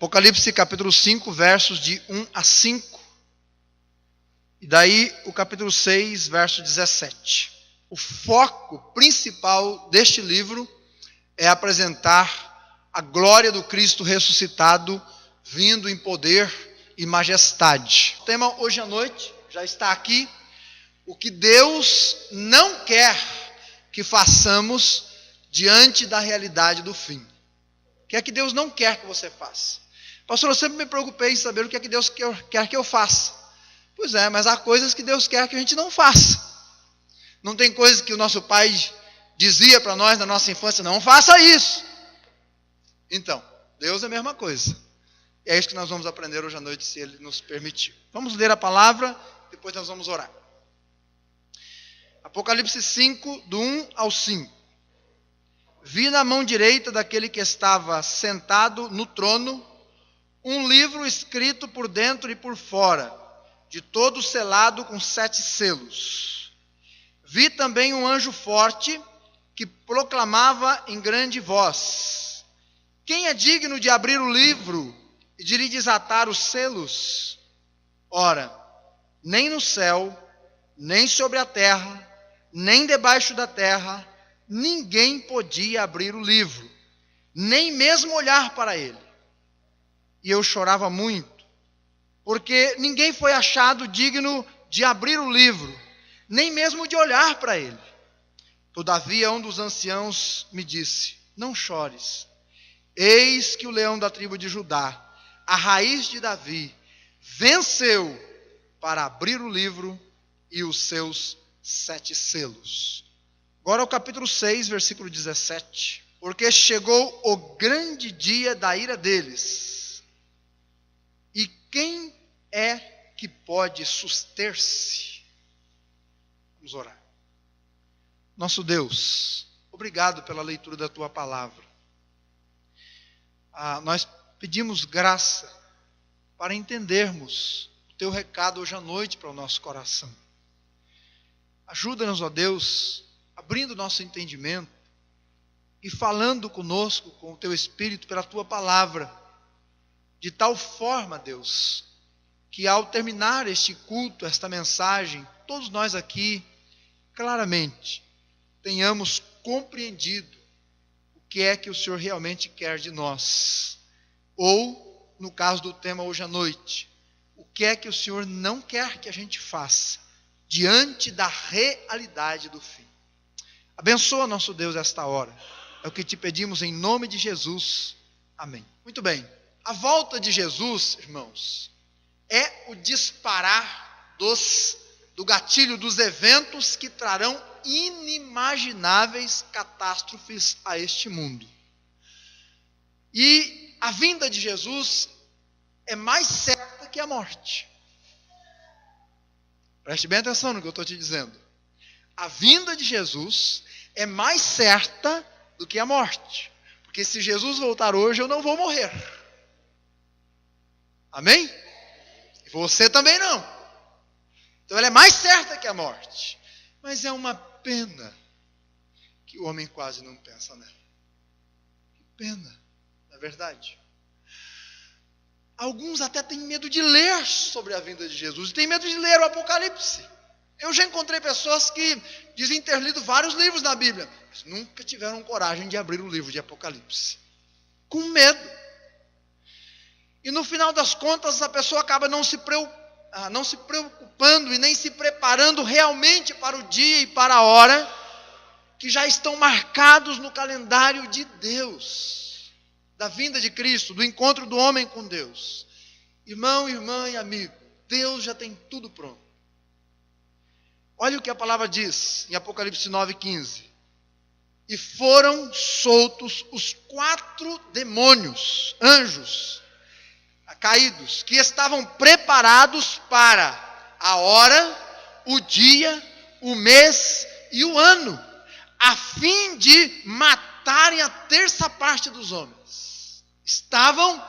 Apocalipse capítulo 5, versos de 1 a 5. E daí o capítulo 6, verso 17. O foco principal deste livro é apresentar a glória do Cristo ressuscitado, vindo em poder e majestade. O tema hoje à noite já está aqui. O que Deus não quer que façamos diante da realidade do fim. O que é que Deus não quer que você faça? Pastor, eu sempre me preocupei em saber o que é que Deus quer que eu faça. Pois é, mas há coisas que Deus quer que a gente não faça. Não tem coisas que o nosso pai dizia para nós na nossa infância, não faça isso. Então, Deus é a mesma coisa. E é isso que nós vamos aprender hoje à noite, se Ele nos permitir. Vamos ler a palavra, depois nós vamos orar. Apocalipse 5, do 1 ao 5. Vi na mão direita daquele que estava sentado no trono, um livro escrito por dentro e por fora, de todo selado com 7 selos. Vi também um anjo forte que proclamava em grande voz: quem é digno de abrir o livro e de lhe desatar os selos? Ora, nem no céu, nem sobre a terra, nem debaixo da terra, ninguém podia abrir o livro, nem mesmo olhar para ele. E eu chorava muito, porque ninguém foi achado digno de abrir o livro, nem mesmo de olhar para ele. Todavia um dos anciãos me disse: não chores, eis que o leão da tribo de Judá, a raiz de Davi, venceu para abrir o livro e os seus 7 selos. Agora o capítulo 6, versículo 17. Porque chegou o grande dia da ira deles. E quem é que pode suster-se? Vamos orar. Nosso Deus, obrigado pela leitura da Tua palavra. Nós pedimos graça para entendermos o Teu recado hoje à noite para o nosso coração. Ajuda-nos, ó Deus, abrindo nosso entendimento e falando conosco com o Teu Espírito pela Tua palavra, de tal forma, Deus, que ao terminar este culto, esta mensagem, todos nós aqui, claramente, tenhamos compreendido o que é que o Senhor realmente quer de nós. Ou, no caso do tema hoje à noite, o que é que o Senhor não quer que a gente faça diante da realidade do fim. Abençoa, nosso Deus, esta hora. É o que te pedimos em nome de Jesus. Amém. Muito bem. A volta de Jesus, irmãos, é o disparar do gatilho dos eventos que trarão inimagináveis catástrofes a este mundo. E a vinda de Jesus é mais certa que a morte. Preste bem atenção no que eu estou te dizendo. A vinda de Jesus é mais certa do que a morte. Porque se Jesus voltar hoje, eu não vou morrer. Amém? E você também não. Então ela é mais certa que a morte. Mas é uma pena que o homem quase não pensa nela. Que pena, não é verdade? Alguns até têm medo de ler sobre a vinda de Jesus. E têm medo de ler o Apocalipse. Eu já encontrei pessoas que dizem ter lido vários livros da Bíblia, mas nunca tiveram coragem de abrir o livro de Apocalipse. Com medo. E no final das contas, a pessoa acaba não se preocupando e nem se preparando realmente para o dia e para a hora que já estão marcados no calendário de Deus, da vinda de Cristo, do encontro do homem com Deus. Irmão, irmã e amigo, Deus já tem tudo pronto. Olha o que a palavra diz em Apocalipse 9,15. E foram soltos os 4 demônios, anjos, caídos, que estavam preparados para a hora, o dia, o mês e o ano, a fim de matarem a 1/3 parte dos homens. Estavam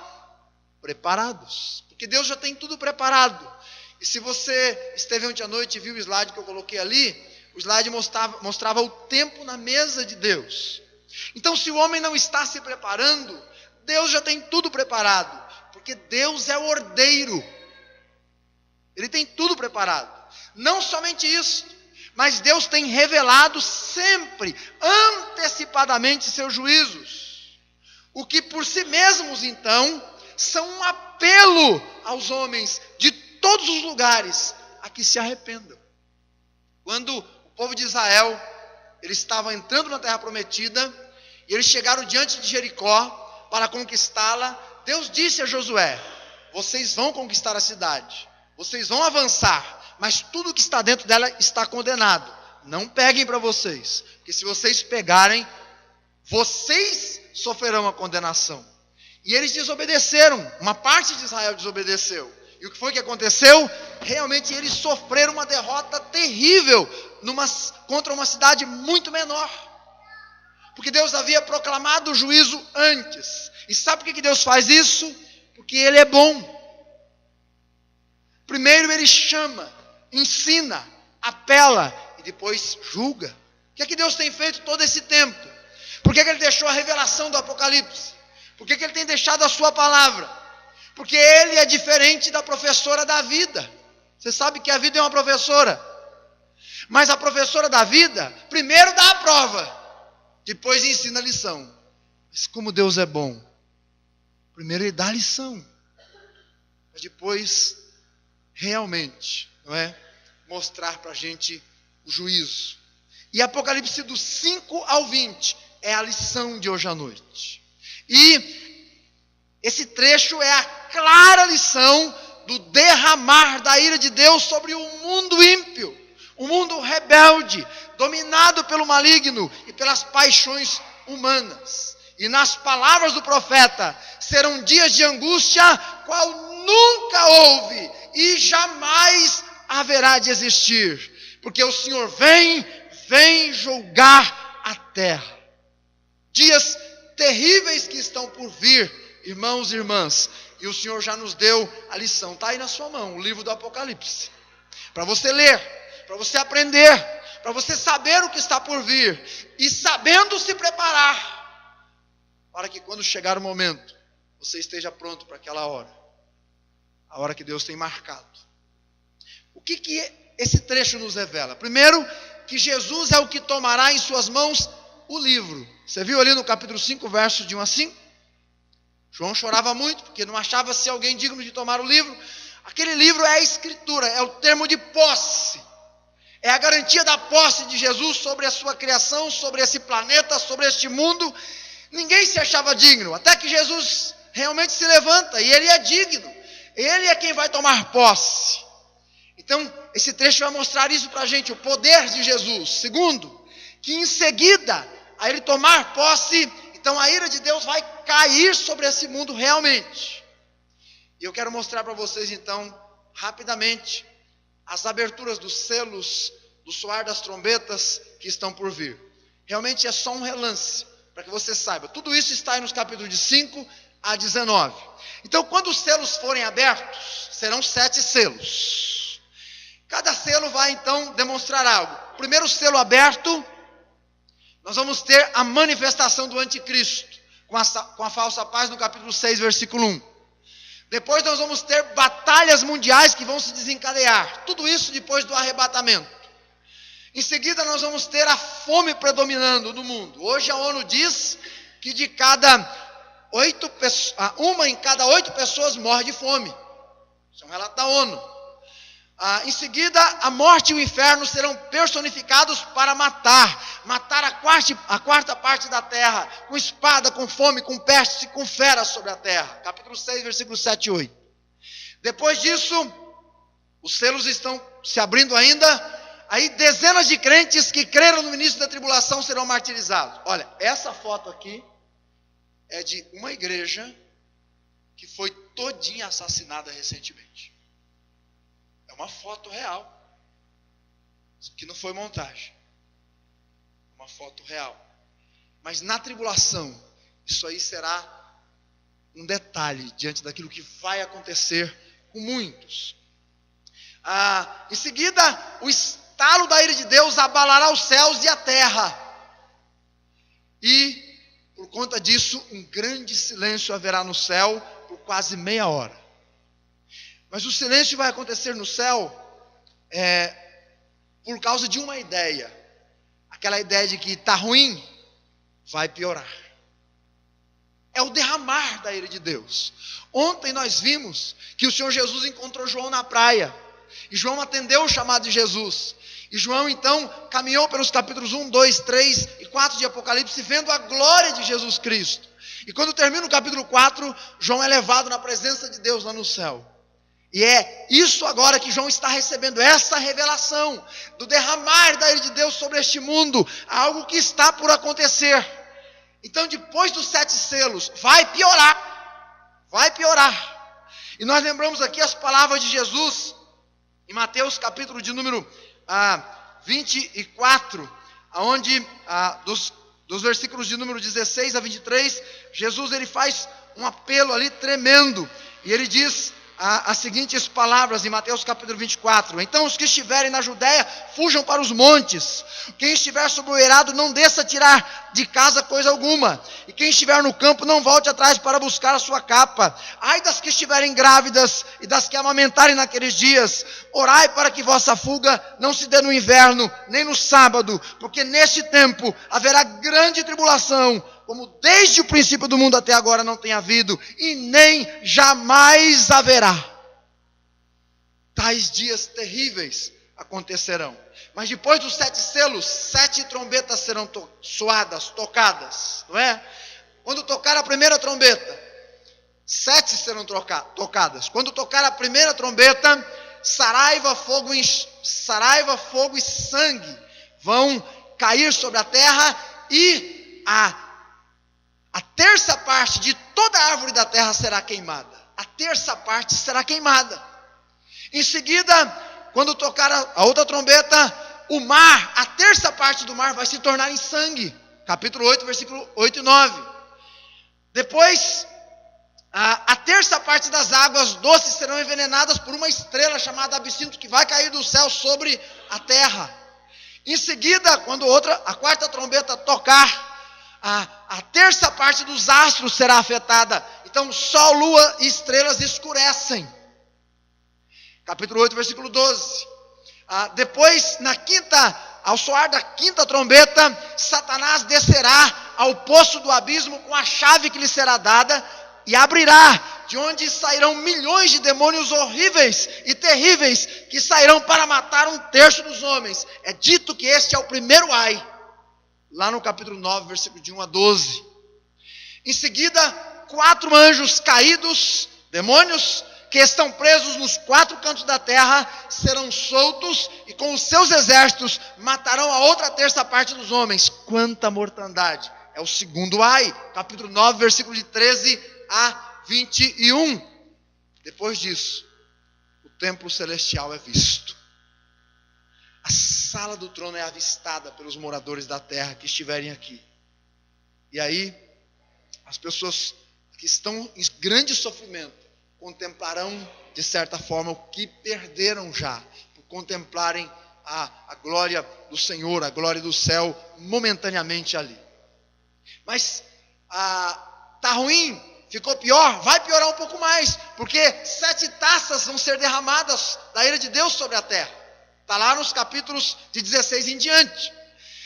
preparados, porque Deus já tem tudo preparado. E se você esteve ontem à noite e viu o slide que eu coloquei ali, o slide mostrava o tempo na mesa de Deus. Então, se o homem não está se preparando, Deus já tem tudo preparado. porque Deus é o ordeiro. Ele tem tudo preparado. Não somente isso, mas Deus tem revelado sempre, antecipadamente, seus juízos. O que por si mesmos, então, são um apelo aos homens de todos os lugares a que se arrependam. Quando o povo de Israel, eles estavam entrando na terra prometida, e eles chegaram diante de Jericó para conquistá-la, Deus disse a Josué: vocês vão conquistar a cidade, vocês vão avançar, mas tudo que está dentro dela está condenado. Não peguem para vocês, porque se vocês pegarem, vocês sofrerão a condenação. E eles desobedeceram, uma parte de Israel desobedeceu. E o que foi que aconteceu? Realmente eles sofreram uma derrota terrível contra uma cidade muito menor. Porque Deus havia proclamado o juízo antes. E sabe por que Deus faz isso? Porque Ele é bom. Primeiro Ele chama, ensina, apela e depois julga. O que é que Deus tem feito todo esse tempo? Por que Ele deixou a revelação do Apocalipse? Por que Ele tem deixado a sua palavra? Porque Ele é diferente da professora da vida. Você sabe que a vida é uma professora. Mas a professora da vida, primeiro dá a prova, depois ensina a lição. Mas como Deus é bom, primeiro Ele dá a lição, mas depois realmente, não é, mostrar para a gente o juízo. E Apocalipse do 5 ao 20 é a lição de hoje à noite. E esse trecho é a clara lição do derramar da ira de Deus sobre o mundo ímpio, o mundo rebelde, dominado pelo maligno e pelas paixões humanas. E nas palavras do profeta, serão dias de angústia, qual nunca houve e jamais haverá de existir, porque o Senhor vem julgar a terra. Dias terríveis que estão por vir, irmãos e irmãs, e o Senhor já nos deu a lição, está aí na sua mão, o livro do Apocalipse, para você ler, para você aprender, para você saber o que está por vir, e sabendo se preparar, para que quando chegar o momento, você esteja pronto para aquela hora, a hora que Deus tem marcado. O que esse trecho nos revela? Primeiro, que Jesus é o que tomará em suas mãos o livro. Você viu ali no capítulo 5, versos de 1 a 5? João chorava muito, porque não achava-se alguém digno de tomar o livro. Aquele livro é a escritura, é o termo de posse. É a garantia da posse de Jesus sobre a sua criação, sobre esse planeta, sobre este mundo. Ninguém se achava digno, até que Jesus realmente se levanta, e Ele é digno. Ele é quem vai tomar posse. Então, esse trecho vai mostrar isso para a gente, o poder de Jesus. Segundo, que em seguida, a Ele tomar posse, então a ira de Deus vai cair sobre esse mundo realmente. E eu quero mostrar para vocês então, rapidamente, as aberturas dos selos, do soar das trombetas que estão por vir. Realmente é só um relance, para que você saiba. Tudo isso está aí nos capítulos de 5 a 19. Então, quando os selos forem abertos, serão 7 selos. Cada selo vai então demonstrar algo. O primeiro selo aberto, nós vamos ter a manifestação do anticristo, com a falsa paz no capítulo 6, versículo 1. Depois nós vamos ter batalhas mundiais que vão se desencadear. Tudo isso depois do arrebatamento. Em seguida nós vamos ter a fome predominando no mundo. Hoje a ONU diz que uma em cada 8 pessoas morre de fome. Isso é um relato da ONU. Em seguida, a morte e o inferno serão personificados para matar a quarta parte da terra, com espada, com fome, com peste e com feras sobre a terra. Capítulo 6, versículos 7 e 8. Depois disso, os selos estão se abrindo ainda, aí dezenas de crentes que creram no início da tribulação serão martirizados. Olha, essa foto aqui é de uma igreja que foi todinha assassinada recentemente. É uma foto real. Isso aqui não foi montagem. É uma foto real. Mas na tribulação, isso aí será um detalhe diante daquilo que vai acontecer com muitos. Em seguida, o estalo da ira de Deus abalará os céus e a terra. E, por conta disso, um grande silêncio haverá no céu, por quase meia hora. Mas o silêncio vai acontecer no céu por causa de uma ideia. Aquela ideia de que está ruim, vai piorar. É o derramar da ira de Deus. Ontem nós vimos que o Senhor Jesus encontrou João na praia. E João atendeu o chamado de Jesus. E João então caminhou pelos capítulos 1, 2, 3 e 4 de Apocalipse, vendo a glória de Jesus Cristo. E quando termina o capítulo 4, João é levado na presença de Deus lá no céu. E é isso agora que João está recebendo, essa revelação do derramar da ira de Deus sobre este mundo, algo que está por acontecer. Então, depois dos 7 selos, vai piorar. Vai piorar. E nós lembramos aqui as palavras de Jesus, em Mateus capítulo de número 24, onde dos versículos de número 16 a 23, Jesus ele faz um apelo ali tremendo. E ele diz as seguintes palavras em Mateus capítulo 24: então os que estiverem na Judéia, fujam para os montes. Quem estiver sobre o eirado, não desça a tirar de casa coisa alguma. E quem estiver no campo, não volte atrás para buscar a sua capa. Ai das que estiverem grávidas e das que amamentarem naqueles dias. Orai para que vossa fuga não se dê no inverno, nem no sábado, porque neste tempo haverá grande tribulação, como desde o princípio do mundo até agora não tem havido, e nem jamais haverá. Tais dias terríveis acontecerão. Mas depois dos 7 selos, 7 trombetas serão soadas, tocadas, não é? Quando tocar a primeira trombeta, 7 serão tocadas. Quando tocar a primeira trombeta, saraiva, fogo e sangue vão cair sobre a terra, e a terça parte de toda a árvore da terra será queimada. A terça parte será queimada. Em seguida, quando tocar a outra trombeta, o mar, a terça parte do mar vai se tornar em sangue. Capítulo 8, versículo 8 e 9. Depois, a terça parte das águas doces serão envenenadas por uma estrela chamada absinto, que vai cair do céu sobre a terra. Em seguida, quando a quarta trombeta tocar, a terça parte dos astros será afetada. Então sol, lua e estrelas escurecem. Capítulo 8, versículo 12. Depois, ao soar da quinta trombeta, Satanás descerá ao poço do abismo com a chave que lhe será dada, e abrirá, de onde sairão milhões de demônios horríveis e terríveis, que sairão para matar 1/3 dos homens. É dito que este é o primeiro ai, lá no capítulo 9, versículo de 1 a 12. Em seguida, 4 anjos caídos, demônios, que estão presos nos 4 cantos da terra, serão soltos, e com os seus exércitos matarão a outra terça parte dos homens. Quanta mortandade! É o segundo ai, capítulo 9, versículo de 13 a 21. Depois disso, o templo celestial é visto. A sala do trono é avistada pelos moradores da terra que estiverem aqui. E aí, as pessoas que estão em grande sofrimento contemplarão, de certa forma, o que perderam já, por contemplarem a glória do Senhor, a glória do céu, momentaneamente ali. Mas está ruim, ficou pior, vai piorar um pouco mais, porque 7 taças vão ser derramadas da ira de Deus sobre a terra. Está lá nos capítulos de 16 em diante.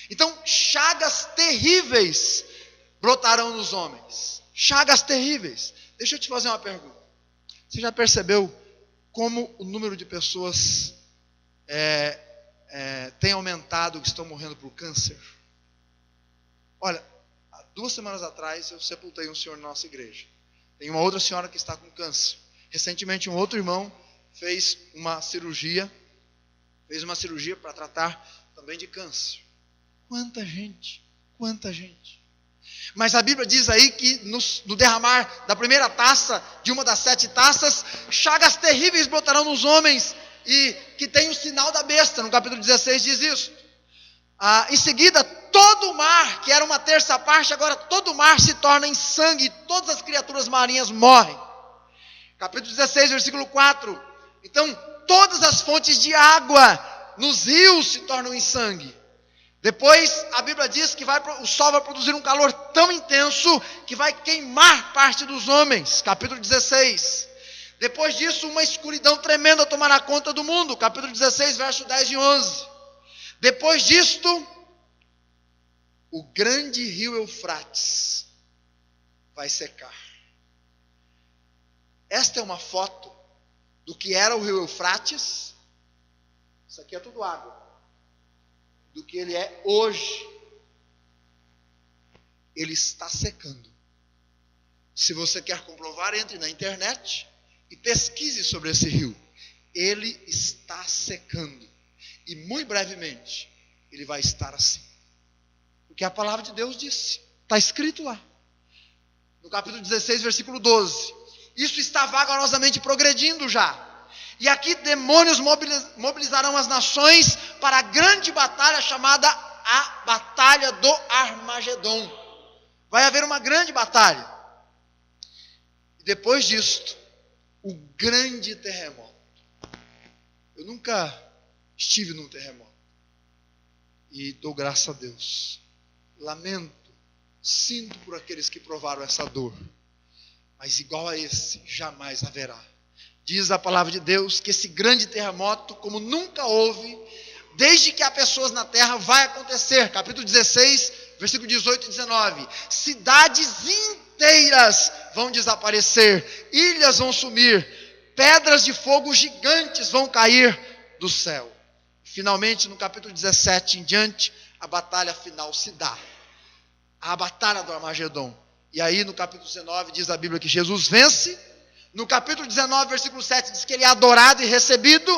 Então, chagas terríveis brotarão nos homens. Chagas terríveis. Deixa eu te fazer uma pergunta. Você já percebeu como o número de pessoas tem aumentado, que estão morrendo por câncer? Olha, há 2 semanas atrás eu sepultei um senhor na nossa igreja. Tem uma outra senhora que está com câncer. Recentemente um outro irmão fez uma cirurgia para tratar também de câncer. Quanta gente, quanta gente. Mas a Bíblia diz aí que no derramar da primeira taça, de uma das 7 taças, chagas terríveis brotarão nos homens, e que tem o sinal da besta. No capítulo 16 diz isso. Em seguida, todo o mar, que era uma terça parte, agora todo o mar se torna em sangue, e todas as criaturas marinhas morrem. Capítulo 16, versículo 4. Então, todas as fontes de água nos rios se tornam em sangue. Depois a Bíblia diz que o sol vai produzir um calor tão intenso que vai queimar parte dos homens. Capítulo 16. Depois disso, uma escuridão tremenda tomará conta do mundo. Capítulo 16, verso 10 e 11. Depois disto, o grande rio Eufrates vai secar. Esta é uma foto do que era o rio Eufrates. Isso aqui é tudo água. Do que ele é hoje. Ele está secando. Se você quer comprovar, entre na internet e pesquise sobre esse rio. Ele está secando. E muito brevemente, ele vai estar assim. Porque a palavra de Deus disse. Está escrito lá. No capítulo 16, versículo 12. Isso está vagarosamente progredindo já. E aqui demônios mobilizarão as nações para a grande batalha chamada a Batalha do Armagedon. Vai haver uma grande batalha. E depois disto, o grande terremoto. Eu nunca estive num terremoto. E dou graças a Deus. Lamento, sinto por aqueles que provaram essa dor. Mas igual a esse, jamais haverá. Diz a palavra de Deus que esse grande terremoto, como nunca houve, desde que há pessoas na terra, vai acontecer. Capítulo 16, versículo 18 e 19. Cidades inteiras vão desaparecer, ilhas vão sumir, pedras de fogo gigantes vão cair do céu. Finalmente, no capítulo 17 em diante, a batalha final se dá. A batalha do Armagedon. E aí no capítulo 19 diz a Bíblia que Jesus vence. No capítulo 19, versículo 7, diz que ele é adorado e recebido.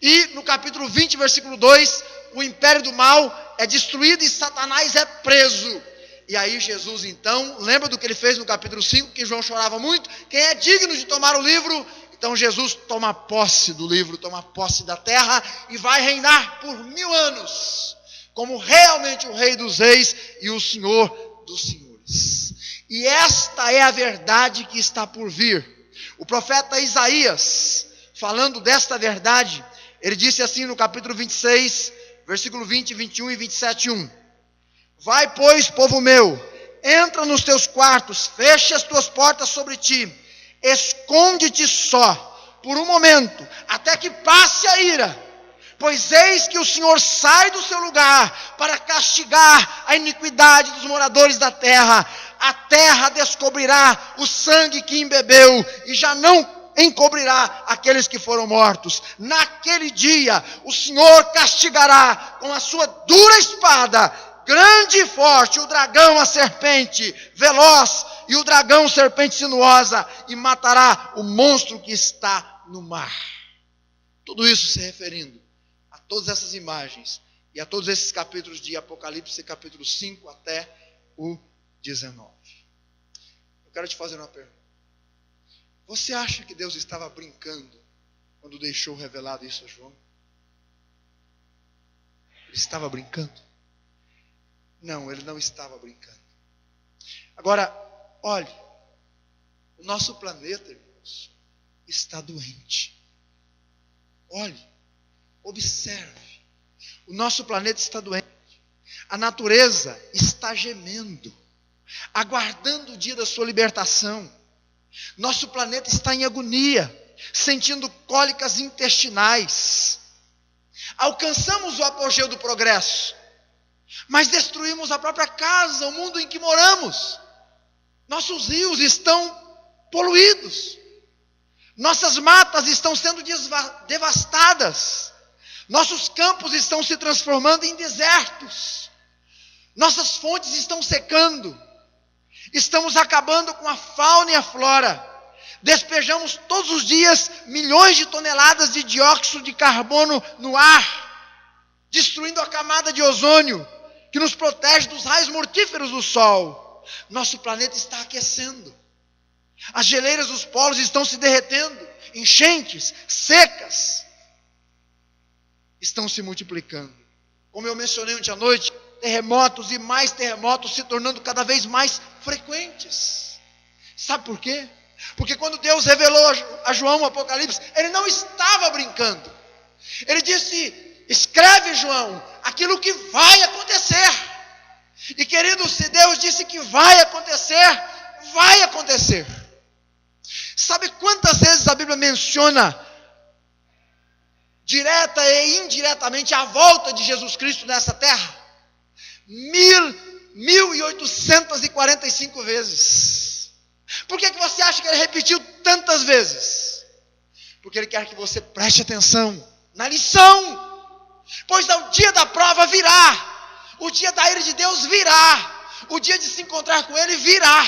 E no capítulo 20, versículo 2, o império do mal é destruído e Satanás é preso. E aí Jesus então, lembra do que ele fez no capítulo 5, que João chorava muito? Quem é digno de tomar o livro? Então Jesus toma posse do livro, toma posse da terra e vai reinar por 1000 anos. Como realmente o Rei dos Reis e o Senhor dos Senhores. E esta é a verdade que está por vir. O profeta Isaías, falando desta verdade, ele disse assim no capítulo 26, versículo 20, 21 e 27, 1. Vai, pois, povo meu, entra nos teus quartos, fecha as tuas portas sobre ti, esconde-te só, por um momento, até que passe a ira. Pois eis que o Senhor sai do seu lugar para castigar a iniquidade dos moradores da terra. A terra descobrirá o sangue que embebeu e já não encobrirá aqueles que foram mortos. Naquele dia o Senhor castigará com a sua dura espada, grande e forte, o dragão, a serpente, veloz, e o dragão, serpente sinuosa, e matará o monstro que está no mar. Tudo isso se referindo a todas essas imagens e a todos esses capítulos de Apocalipse, capítulo 5 até o 19. Eu quero te fazer uma pergunta. Você acha que Deus estava brincando quando deixou revelado isso a João? Ele estava brincando? Não, ele não estava brincando. Agora, olhe, o nosso planeta, irmãos, está doente. Olhe, observe, o nosso planeta está doente. A natureza está gemendo, aguardando o dia da sua libertação. Nosso planeta está em agonia, sentindo cólicas intestinais. Alcançamos o apogeu do progresso, mas destruímos a própria casa, o mundo em que moramos. Nossos rios estão poluídos. Nossas matas estão sendo devastadas. Nossos campos estão se transformando em desertos. Nossas fontes estão secando. Estamos acabando com a fauna e a flora. Despejamos todos os dias milhões de toneladas de dióxido de carbono no ar, destruindo a camada de ozônio, que nos protege dos raios mortíferos do sol. Nosso planeta está aquecendo. As geleiras dos polos estão se derretendo. Enchentes, secas, estão se multiplicando. Como eu mencionei ontem à noite, terremotos e mais terremotos se tornando cada vez mais frequentes. Sabe por quê? Porque quando Deus revelou a João o Apocalipse, ele não estava brincando. Ele disse Escreve, João, aquilo que vai acontecer. E querido, se Deus disse que vai acontecer, vai acontecer. Sabe quantas vezes a Bíblia menciona, direta e indiretamente, a volta de Jesus Cristo nessa terra? 1845 vezes. Por que você acha que ele repetiu tantas vezes? Porque ele quer que você preste atenção na lição. Pois o dia da prova virá, o dia da ira de Deus virá, o dia de se encontrar com Ele virá.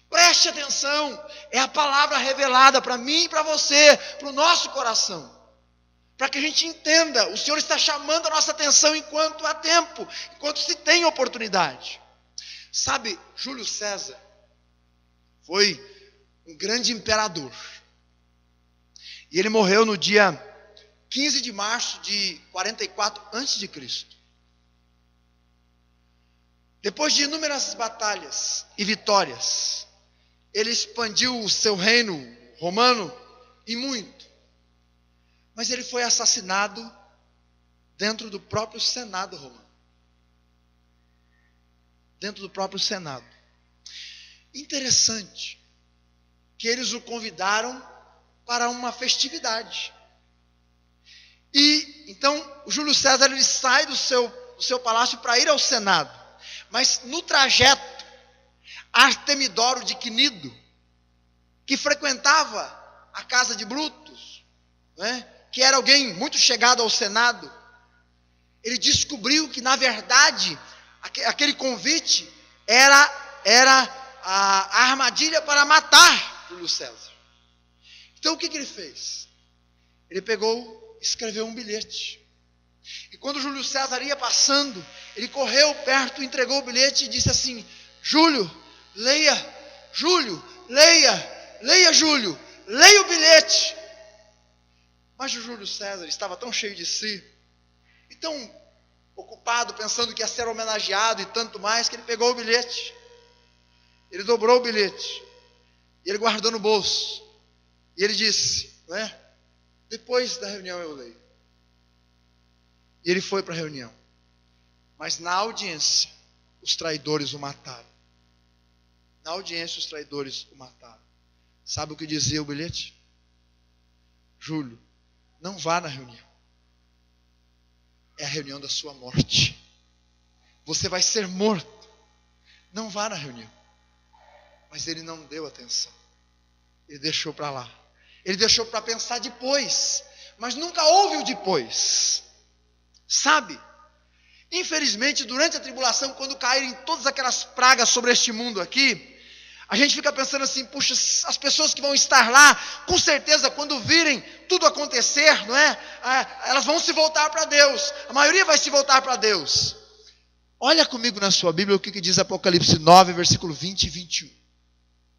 Preste atenção, é a palavra revelada para mim e para você, para o nosso coração, para que a gente entenda. O Senhor está chamando a nossa atenção enquanto há tempo, enquanto se tem oportunidade. Sabe, Júlio César foi um grande imperador, e ele morreu no dia 15 de março de 44 a.C. Depois de inúmeras batalhas e vitórias, ele expandiu o seu reino romano e muito. Mas ele foi assassinado dentro do próprio Senado romano. Dentro do próprio Senado. Interessante que eles o convidaram para uma festividade. E então o Júlio César ele sai do seu palácio para ir ao Senado. Mas no trajeto, Artemidoro de Cnido, que frequentava a casa de Brutus, né, que era alguém muito chegado ao Senado, ele descobriu que na verdade aquele convite era a armadilha para matar Júlio César. Então o que ele fez? Ele escreveu um bilhete. E quando Júlio César ia passando, ele correu perto, entregou o bilhete e disse assim: Júlio, leia, Júlio, leia, Júlio, leia o bilhete. Mas o Júlio César estava tão cheio de si, e tão ocupado, pensando que ia ser homenageado e tanto mais, que ele pegou o bilhete, ele dobrou o bilhete, e ele guardou no bolso, e ele disse, não é? Depois da reunião eu leio. E ele foi para a reunião. Mas na audiência, os traidores o mataram. Na audiência, os traidores o mataram. Sabe o que dizia o bilhete? Júlio, não vá na reunião. É a reunião da sua morte. Você vai ser morto. Não vá na reunião. Mas ele não deu atenção. Ele deixou para lá. Ele deixou para pensar depois. Mas nunca houve o depois. Sabe? Infelizmente, durante a tribulação, quando caírem todas aquelas pragas sobre este mundo aqui, a gente fica pensando assim, puxa, as pessoas que vão estar lá, com certeza, quando virem tudo acontecer, não é? Elas vão se voltar para Deus. A maioria vai se voltar para Deus. Olha comigo na sua Bíblia o que diz Apocalipse 9, versículo 20 e 21.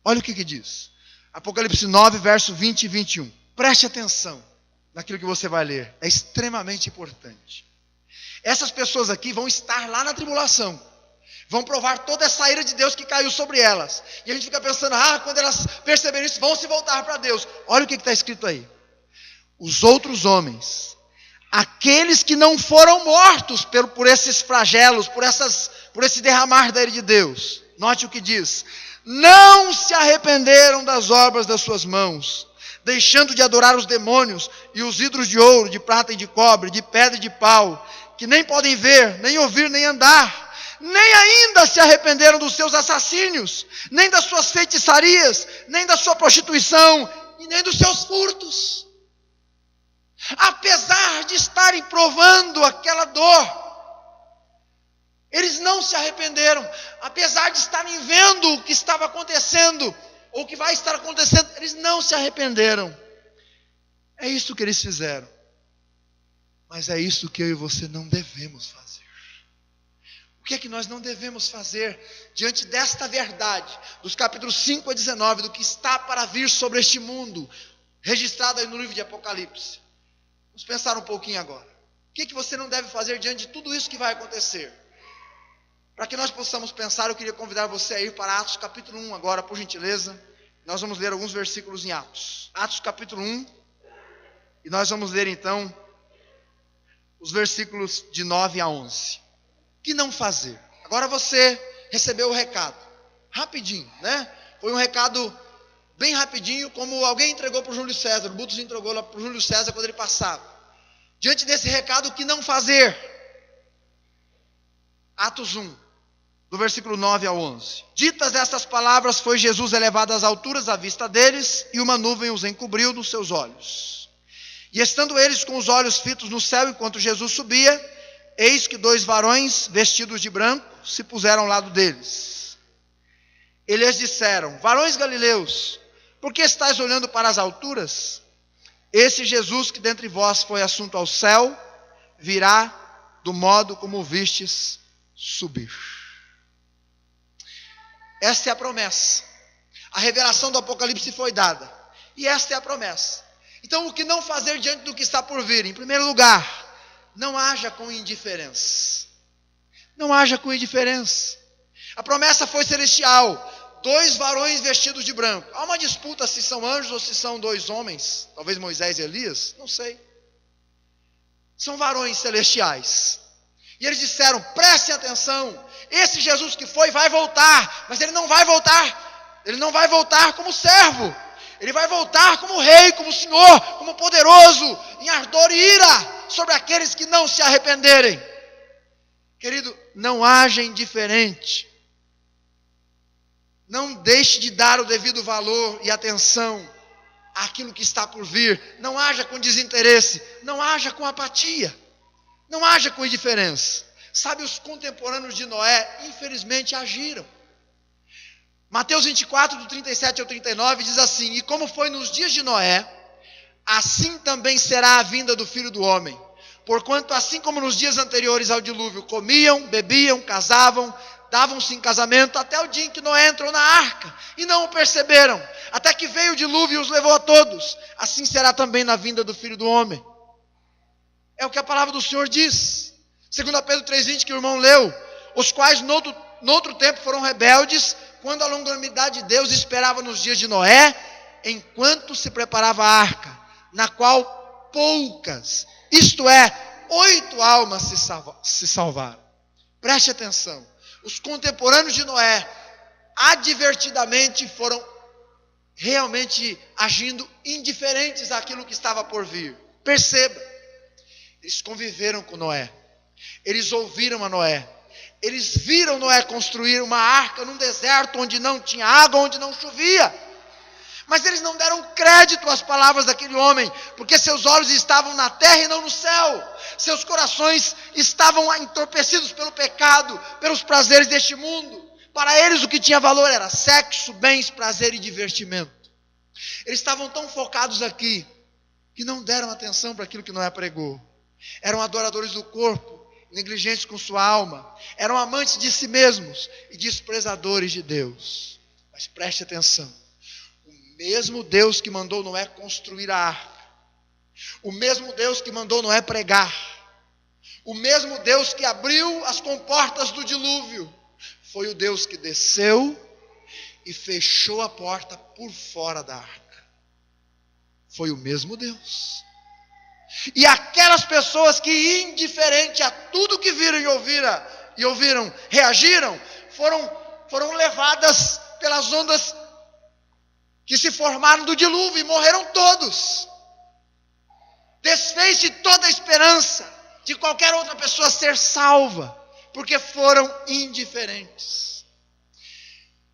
Olha o que diz. Apocalipse 9, verso 20 e 21. Preste atenção naquilo que você vai ler. É extremamente importante. Essas pessoas aqui vão estar lá na tribulação. Vão provar toda essa ira de Deus que caiu sobre elas. E a gente fica pensando, quando elas perceberem isso, vão se voltar para Deus. Olha o que está escrito aí. Os outros homens, aqueles que não foram mortos por esses flagelos, por esse derramar da ira de Deus. Note o que diz. Não se arrependeram das obras das suas mãos, deixando de adorar os demônios e os ídolos de ouro, de prata e de cobre, de pedra e de pau, que nem podem ver, nem ouvir, nem andar. Nem ainda se arrependeram dos seus assassínios, nem das suas feitiçarias, nem da sua prostituição, e nem dos seus furtos. Apesar de estarem provando aquela dor, eles não se arrependeram. Apesar de estarem vendo o que estava acontecendo, ou o que vai estar acontecendo, eles não se arrependeram. É isso que eles fizeram. Mas é isso que eu e você não devemos fazer. O que é que nós não devemos fazer diante desta verdade, dos capítulos 5 a 19, do que está para vir sobre este mundo, registrado aí no livro de Apocalipse? Vamos pensar um pouquinho agora. O que é que você não deve fazer diante de tudo isso que vai acontecer? Para que nós possamos pensar, eu queria convidar você a ir para Atos capítulo 1 agora, por gentileza. Nós vamos ler alguns versículos em Atos. Atos capítulo 1. E nós vamos ler então os versículos de 9 a 11. O que não fazer? Agora você recebeu o recado. Rapidinho, né? Foi um recado bem rapidinho, como alguém entregou para o Júlio César. O Butos entregou lá para o Júlio César quando ele passava. Diante desse recado, o que não fazer? Atos 1, do versículo 9 ao 11. Ditas estas palavras, foi Jesus elevado às alturas à vista deles, e uma nuvem os encobriu dos seus olhos. E estando eles com os olhos fitos no céu, enquanto Jesus subia, eis que 2 varões, vestidos de branco, se puseram ao lado deles. Eles disseram: varões galileus, por que estáis olhando para as alturas? Esse Jesus que dentre vós foi assunto ao céu, virá do modo como o vistes subir. Esta é a promessa. A revelação do Apocalipse foi dada. E esta é a promessa. Então, o que não fazer diante do que está por vir? Em primeiro lugar, não haja com indiferença. Não haja com indiferença. A promessa foi celestial. 2 varões vestidos de branco. Há uma disputa se são anjos ou se são 2 homens. Talvez Moisés e Elias, não sei. São varões celestiais. E eles disseram: prestem atenção, esse Jesus que foi vai voltar, mas ele não vai voltar como servo, ele vai voltar como rei, como senhor, como poderoso, em ardor e ira sobre aqueles que não se arrependerem. Querido, não haja indiferente, não deixe de dar o devido valor e atenção àquilo que está por vir, não haja com desinteresse, não haja com apatia. Não haja com indiferença. Sabe, os contemporâneos de Noé, infelizmente, agiram. Mateus 24, do 37 ao 39, diz assim: e como foi nos dias de Noé, assim também será a vinda do Filho do Homem. Porquanto, assim como nos dias anteriores ao dilúvio, comiam, bebiam, casavam, davam-se em casamento, até o dia em que Noé entrou na arca, e não o perceberam, até que veio o dilúvio e os levou a todos. Assim será também na vinda do Filho do Homem. É o que a palavra do Senhor diz. 2 Pedro 3,20, que o irmão leu. Os quais no outro tempo foram rebeldes, quando a longanimidade de Deus esperava nos dias de Noé, enquanto se preparava a arca, na qual poucas, isto é, 8 almas se salvaram. Preste atenção. Os contemporâneos de Noé, advertidamente, foram realmente agindo indiferentes àquilo que estava por vir. Perceba. Eles conviveram com Noé. Eles ouviram a Noé. Eles viram Noé construir uma arca num deserto onde não tinha água, onde não chovia. Mas eles não deram crédito às palavras daquele homem, porque seus olhos estavam na terra e não no céu. Seus corações estavam entorpecidos pelo pecado, pelos prazeres deste mundo. Para eles o que tinha valor era sexo, bens, prazer e divertimento. Eles estavam tão focados aqui, que não deram atenção para aquilo que Noé pregou. Eram adoradores do corpo, negligentes com sua alma, eram amantes de si mesmos e desprezadores de Deus. Mas preste atenção, o mesmo Deus que mandou Noé construir a arca, o mesmo Deus que mandou Noé pregar, o mesmo Deus que abriu as comportas do dilúvio, foi o Deus que desceu e fechou a porta por fora da arca. Foi o mesmo Deus. E aquelas pessoas que, indiferente a tudo que viram e ouviram, reagiram, foram levadas pelas ondas que se formaram do dilúvio e morreram todos. Desfez-se toda a esperança de qualquer outra pessoa ser salva, porque foram indiferentes.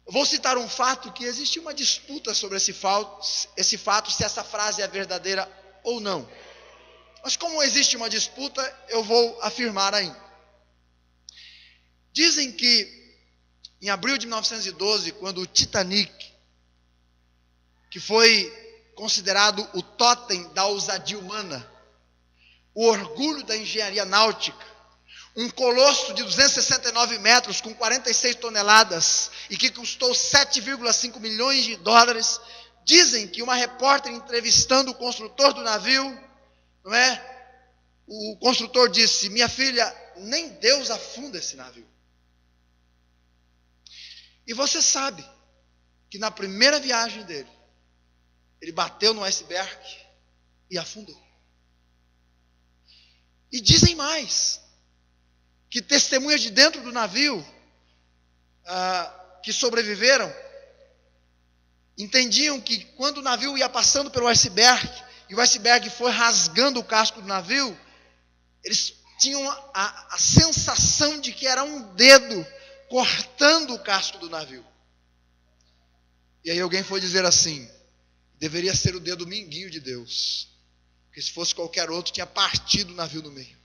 Eu vou citar um fato que existe uma disputa sobre esse fato, se essa frase é verdadeira ou não. Mas como existe uma disputa, eu vou afirmar ainda. Dizem que em abril de 1912, quando o Titanic, que foi considerado o tótem da ousadia humana, o orgulho da engenharia náutica, um colosso de 269 metros com 46 toneladas e que custou 7,5 milhões de dólares, dizem que uma repórter entrevistando o construtor do navio, não é? O construtor disse: minha filha, nem Deus afunda esse navio. E você sabe que na primeira viagem dele, ele bateu no iceberg e afundou. E dizem mais, que testemunhas de dentro do navio, que sobreviveram, entendiam que quando o navio ia passando pelo iceberg, e o iceberg foi rasgando o casco do navio, eles tinham a sensação de que era um dedo cortando o casco do navio. E aí alguém foi dizer assim, deveria ser o dedo minguinho de Deus, porque se fosse qualquer outro, tinha partido o navio no meio.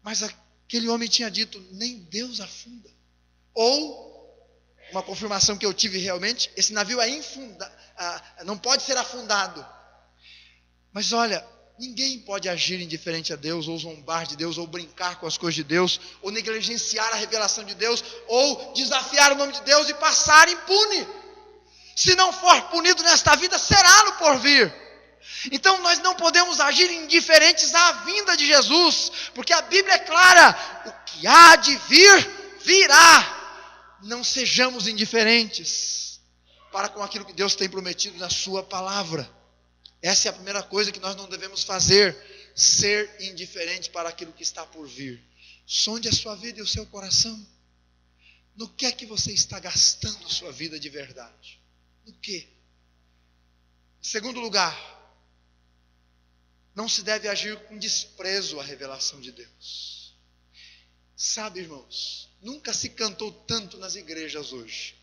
Mas aquele homem tinha dito, nem Deus afunda. Ou, uma confirmação que eu tive realmente, esse navio é não pode ser afundado. Mas olha, ninguém pode agir indiferente a Deus, ou zombar de Deus, ou brincar com as coisas de Deus, ou negligenciar a revelação de Deus, ou desafiar o nome de Deus e passar impune. Se não for punido nesta vida, será no porvir. Então nós não podemos agir indiferentes à vinda de Jesus, porque a Bíblia é clara, o que há de vir, virá. Não sejamos indiferentes para com aquilo que Deus tem prometido na sua palavra. Essa é a primeira coisa que nós não devemos fazer, ser indiferente para aquilo que está por vir. Sonde a sua vida e o seu coração. No que é que você está gastando sua vida de verdade? No que? Em segundo lugar, não se deve agir com desprezo à revelação de Deus. Sabe, irmãos, nunca se cantou tanto nas igrejas hoje.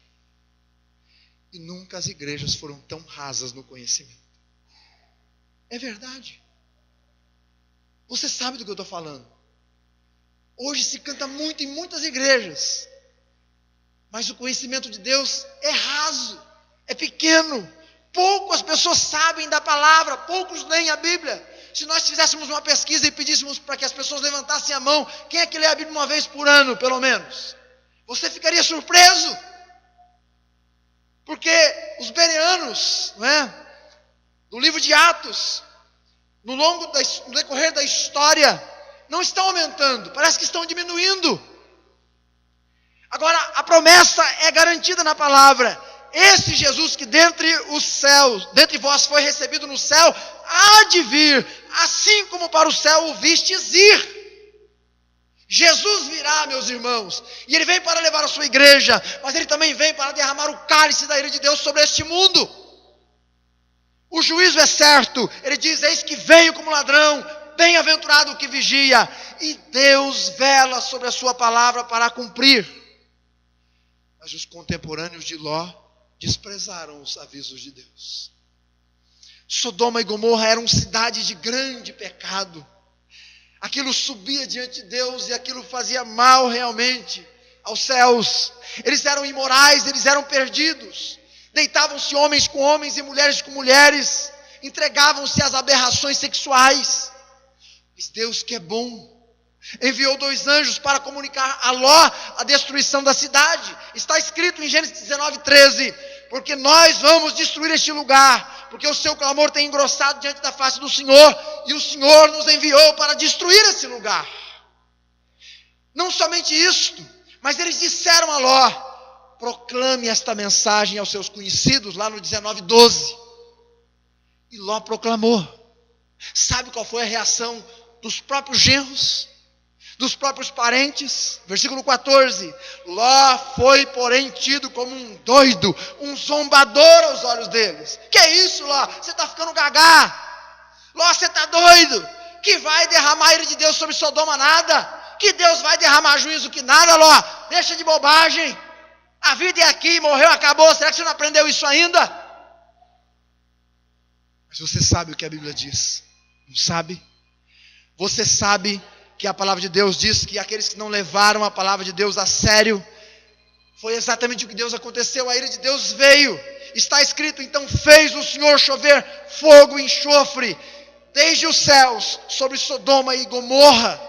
E nunca as igrejas foram tão rasas no conhecimento. É verdade. Você sabe do que eu estou falando. Hoje se canta muito em muitas igrejas. Mas o conhecimento de Deus é raso, é pequeno. Pouco as pessoas sabem da palavra, poucos leem a Bíblia. Se nós fizéssemos uma pesquisa e pedíssemos para que as pessoas levantassem a mão, quem é que lê a Bíblia uma vez por ano, pelo menos? Você ficaria surpreso. Porque os bereanos, não é? No livro de Atos, no decorrer da história, não estão aumentando, parece que estão diminuindo. Agora, a promessa é garantida na palavra. Esse Jesus que dentre os céus, dentre vós foi recebido no céu, há de vir, assim como para o céu o vistes ir. Jesus virá, meus irmãos, e Ele vem para levar a sua igreja, mas Ele também vem para derramar o cálice da ira de Deus sobre este mundo. O juízo é certo, Ele diz, eis que veio como ladrão, bem-aventurado o que vigia, e Deus vela sobre a sua palavra para cumprir. Mas os contemporâneos de Ló desprezaram os avisos de Deus. Sodoma e Gomorra eram cidades de grande pecado. Aquilo subia diante de Deus e aquilo fazia mal realmente aos céus. Eles eram imorais, eles eram perdidos. Deitavam-se homens com homens e mulheres com mulheres. Entregavam-se às aberrações sexuais. Mas Deus, que é bom, enviou 2 anjos para comunicar a Ló a destruição da cidade. Está escrito em Gênesis 19:13, porque nós vamos destruir este lugar, porque o seu clamor tem engrossado diante da face do Senhor, e o Senhor nos enviou para destruir esse lugar. Não somente isto, mas eles disseram a Ló, proclame esta mensagem aos seus conhecidos, lá no 19:12. E Ló proclamou. Sabe qual foi a reação dos próprios genros? Dos próprios parentes? Versículo 14. Ló foi, porém, tido como um doido, um zombador aos olhos deles. Que é isso, Ló? Você está ficando gagá. Ló, você está doido? Que vai derramar a ira de Deus sobre Sodoma nada? Que Deus vai derramar juízo que nada, Ló? Deixa de bobagem. A vida é aqui, morreu, acabou. Será que você não aprendeu isso ainda? Mas você sabe o que a Bíblia diz, não sabe? Você sabe que a palavra de Deus diz que aqueles que não levaram a palavra de Deus a sério, foi exatamente o que Deus aconteceu, a ira de Deus veio. Está escrito, então fez o Senhor chover fogo e enxofre desde os céus sobre Sodoma e Gomorra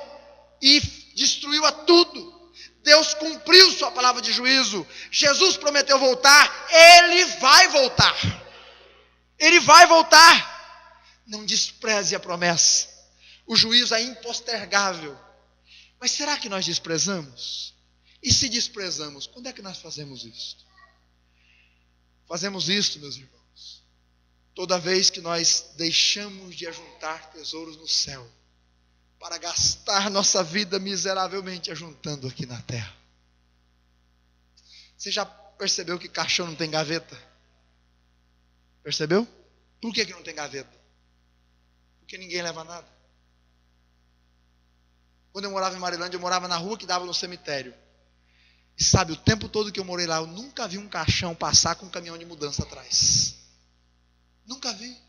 e destruiu a tudo. Deus cumpriu sua palavra de juízo. Jesus prometeu voltar, Ele vai voltar. Ele vai voltar. Não despreze a promessa. O juízo é impostergável. Mas será que nós desprezamos? E se desprezamos, quando é que nós fazemos isto? Fazemos isto, meus irmãos, toda vez que nós deixamos de ajuntar tesouros no céu, para gastar nossa vida miseravelmente ajuntando aqui na terra. Você já percebeu que caixão não tem gaveta? Percebeu? Por que não tem gaveta? Porque ninguém leva nada. Quando eu morava em Marilândia, eu morava na rua que dava no cemitério. E sabe, o tempo todo que eu morei lá, eu nunca vi um caixão passar com um caminhão de mudança atrás. Nunca vi.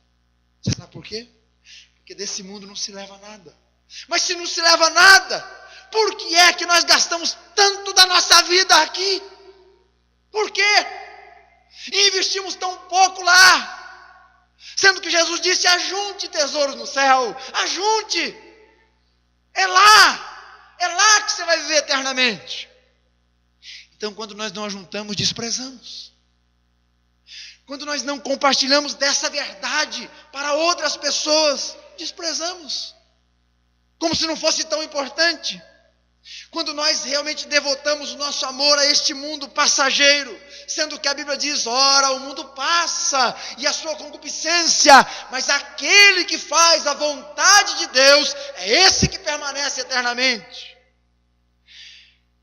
Você sabe por quê? Porque desse mundo não se leva nada. Mas se não se leva nada, por que é que nós gastamos tanto da nossa vida aqui? Por quê? E investimos tão pouco lá. Sendo que Jesus disse, ajunte tesouros no céu. Ajunte. É lá que você vai viver eternamente. Então, quando nós não ajuntamos, desprezamos. Quando nós não compartilhamos dessa verdade para outras pessoas, desprezamos. Como se não fosse tão importante. Quando nós realmente devotamos o nosso amor a este mundo passageiro, sendo que a Bíblia diz, ora, o mundo passa e a sua concupiscência, mas aquele que faz a vontade de Deus, é esse que permanece eternamente.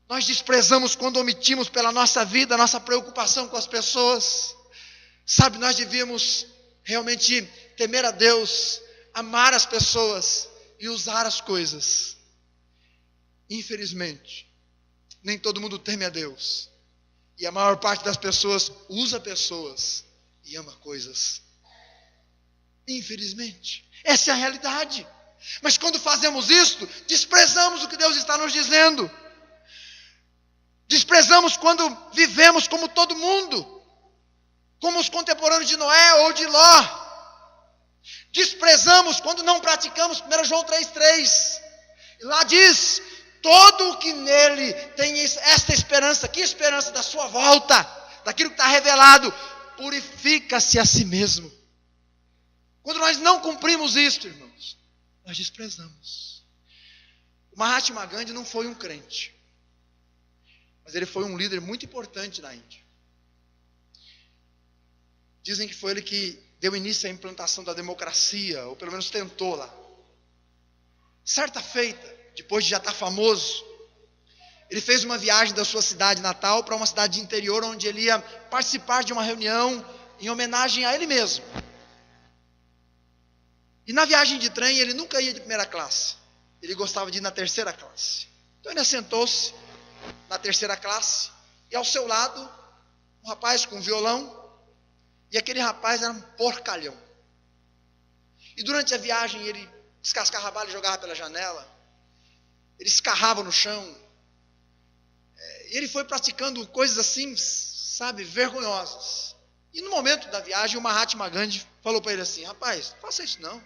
Nós desprezamos quando omitimos pela nossa vida, a nossa preocupação com as pessoas. Sabe, nós devíamos realmente temer a Deus, amar as pessoas e usar as coisas. Infelizmente, nem todo mundo teme a Deus. E a maior parte das pessoas usa pessoas e ama coisas. Infelizmente, essa é a realidade. Mas quando fazemos isto, desprezamos o que Deus está nos dizendo. Desprezamos quando vivemos como todo mundo, como os contemporâneos de Noé ou de Ló. Desprezamos quando não praticamos 1 João 3,3. E lá diz, todo o que nele tem esta esperança, que esperança da sua volta, daquilo que está revelado, purifica-se a si mesmo. Quando nós não cumprimos isto, irmãos, nós desprezamos. O Mahatma Gandhi não foi um crente, mas ele foi um líder muito importante na Índia. Dizem que foi ele que deu início à implantação da democracia, ou pelo menos tentou lá. Certa feita, depois de já estar famoso, ele fez uma viagem da sua cidade natal para uma cidade interior, onde ele ia participar de uma reunião em homenagem a ele mesmo. E na viagem de trem, ele nunca ia de primeira classe. Ele gostava de ir na terceira classe. Então ele assentou-se na terceira classe, e ao seu lado, um rapaz com um violão, e aquele rapaz era um porcalhão. E durante a viagem ele descascava a bala e jogava pela janela, ele escarrava no chão, e ele foi praticando coisas assim, sabe, vergonhosas. E no momento da viagem, o Mahatma Gandhi falou para ele assim, rapaz, não faça isso não.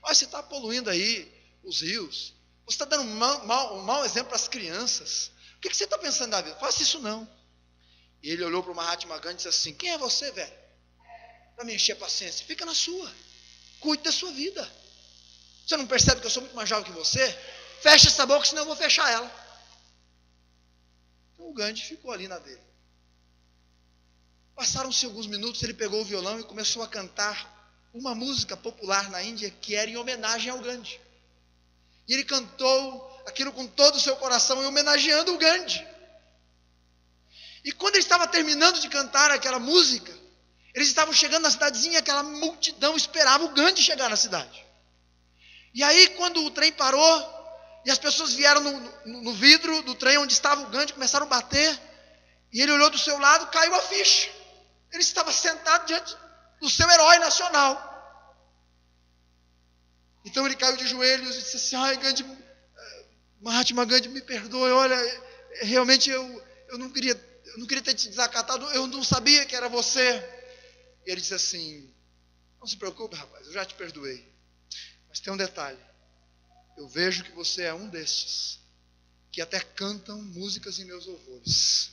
Olha, você está poluindo aí os rios, você está dando um mau exemplo para as crianças. O que você está pensando da vida? Faça isso não. E ele olhou para o Mahatma Gandhi e disse assim, quem é você, velho? Para me encher a paciência, fica na sua. Cuide da sua vida. Você não percebe que eu sou muito mais jovem que você? Fecha essa boca, senão eu vou fechar ela. Então o Gandhi ficou ali na dele. Passaram-se alguns minutos, ele pegou o violão e começou a cantar uma música popular na Índia que era em homenagem ao Gandhi. E ele cantou aquilo com todo o seu coração, homenageando o Gandhi. E quando ele estava terminando de cantar aquela música, eles estavam chegando na cidadezinha, aquela multidão esperava o Gandhi chegar na cidade. E aí, quando o trem parou, e as pessoas vieram no vidro do trem onde estava o Gandhi, começaram a bater, e ele olhou do seu lado, caiu a ficha. Ele estava sentado diante do seu herói nacional. Então ele caiu de joelhos e disse assim, ai Gandhi, Mahatma Gandhi, me perdoe, olha, realmente eu não queria ter te desacatado, eu não sabia que era você. E ele disse assim, não se preocupe rapaz, eu já te perdoei. Mas tem um detalhe, eu vejo que você é um destes, que até cantam músicas em meus louvores,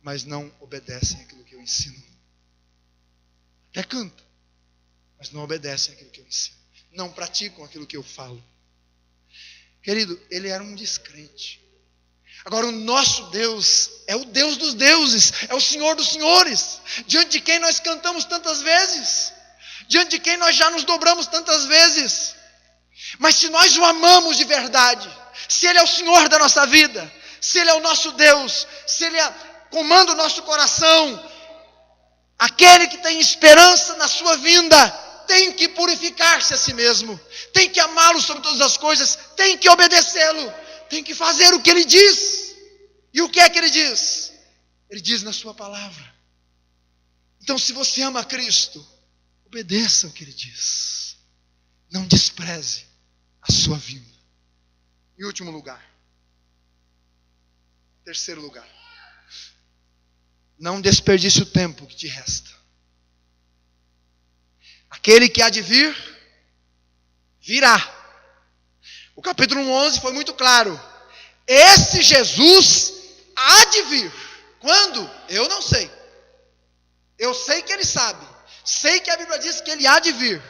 mas não obedecem aquilo que eu ensino. Até cantam, mas não obedecem aquilo que eu ensino. Não praticam aquilo que eu falo. Querido, ele era um descrente. Agora o nosso Deus é o Deus dos deuses, é o Senhor dos senhores, diante de quem nós cantamos tantas vezes, diante de quem nós já nos dobramos tantas vezes. Mas se nós o amamos de verdade, se Ele é o Senhor da nossa vida, se Ele é o nosso Deus, se Ele comanda o nosso coração, aquele que tem esperança na sua vinda, tem que purificar-se a si mesmo, tem que amá-lo sobre todas as coisas, tem que obedecê-lo, tem que fazer o que Ele diz. E o que é que Ele diz? Ele diz na sua palavra. Então, se você ama Cristo, obedeça o que Ele diz. Não despreze a sua vinda. Em último lugar. Terceiro lugar. Não desperdice o tempo que te resta. Aquele que há de vir, virá. O capítulo 11 foi muito claro. Esse Jesus há de vir. Quando? Eu não sei. Eu sei que Ele sabe. Sei que a Bíblia diz que Ele há de vir.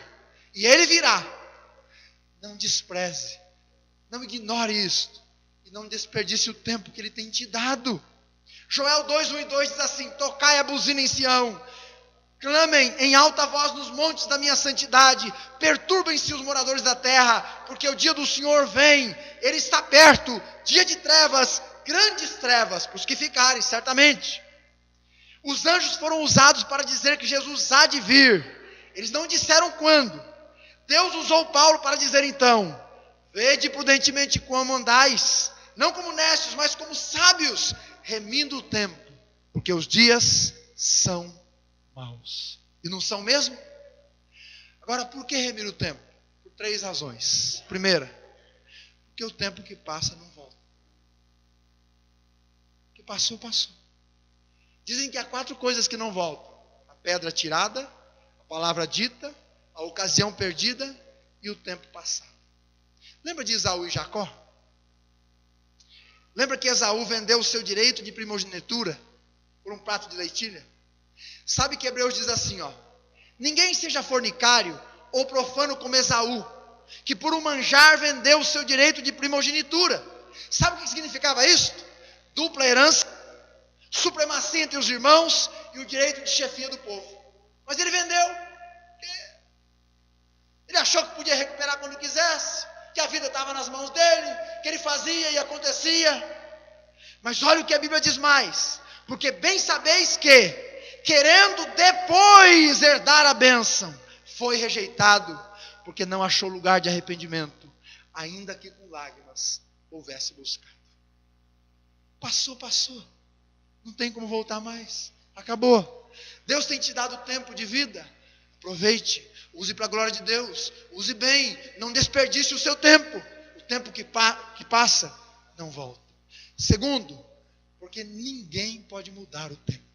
E Ele virá. Não despreze. Não ignore isto. E não desperdice o tempo que Ele tem te dado. Joel 2, 1 e 2 diz assim: tocai a buzina em Sião, clamem em alta voz nos montes da minha santidade, perturbem-se os moradores da terra, porque o dia do Senhor vem, Ele está perto, dia de trevas, grandes trevas, para os que ficarem, certamente. Os anjos foram usados para dizer que Jesus há de vir. Eles não disseram quando. Deus usou Paulo para dizer então: vede prudentemente como andais, não como necios, mas como sábios, remindo o tempo, porque os dias são maus. E não são mesmo? Agora, por que remir o tempo? Por 3 razões. Primeira, porque o tempo que passa não volta. O que passou, passou. Dizem que há 4 coisas que não voltam: a pedra tirada, a palavra dita, a ocasião perdida e o tempo passado. Lembra de Esaú e Jacó? Lembra que Esaú vendeu o seu direito de primogenitura por um prato de leitilha? Sabe que Hebreus diz assim, ninguém seja fornicário ou profano como Esaú, que por um manjar vendeu o seu direito de primogenitura. Sabe o que significava isso? Dupla herança, supremacia entre os irmãos e o direito de chefia do povo. Mas ele vendeu. Ele achou que podia recuperar quando quisesse, que a vida estava nas mãos dele, que ele fazia e acontecia. Mas olha o que a Bíblia diz mais: porque bem sabeis que, querendo depois herdar a bênção, foi rejeitado, porque não achou lugar de arrependimento, ainda que com lágrimas houvesse buscado. Passou, passou. Não tem como voltar mais. Acabou. Deus tem te dado tempo de vida. Aproveite. Use para a glória de Deus. Use bem. Não desperdice o seu tempo. O tempo que passa não volta. Segundo, porque ninguém pode mudar o tempo.